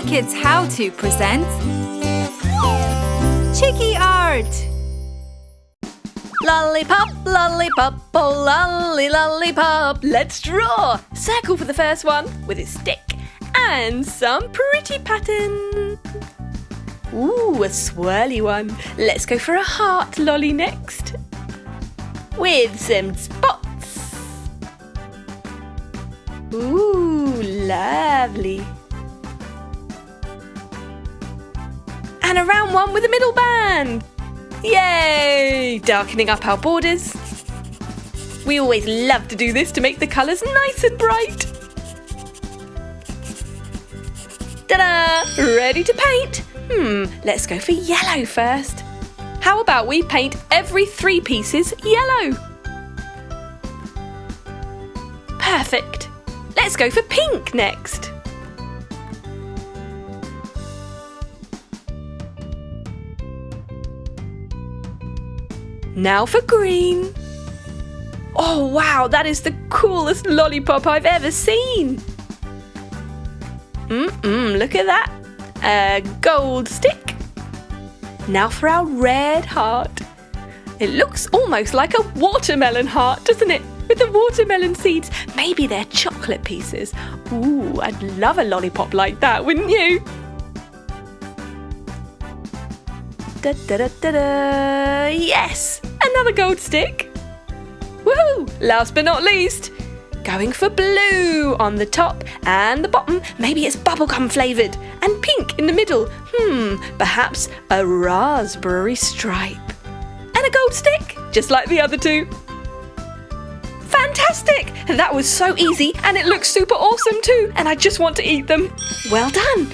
HooplaKidz How To presents Chiki Art. Lollipop, lollipop, oh lolly, lollipop. Let's draw. Circle for the first one with a stick and some pretty pattern. Ooh, a swirly one. Let's go for a heart lolly next with some spots. Ooh, lovely. And a round one with a middle band. Yay! Darkening up our borders. We always love to do this to make the colours nice and bright. Ta-da! Ready to paint? Let's go for yellow first. How about we paint every 3 pieces yellow? Perfect. Let's go for pink next. Now for green. Oh wow, that is the coolest lollipop I've ever seen. Look at that. A gold stick. Now for our red heart. It looks almost like a watermelon heart, doesn't it? With the watermelon seeds. Maybe they're chocolate pieces. Ooh, I'd love a lollipop like that, wouldn't you? Da da da da da. Yes! Another gold stick. Woohoo! Last but not least, going for blue on the top and the bottom. Maybe it's bubblegum flavoured. And pink in the middle. Perhaps a raspberry stripe. And a gold stick, just like the other two. Fantastic! That was so easy and it looks super awesome too. And I just want to eat them. Well done!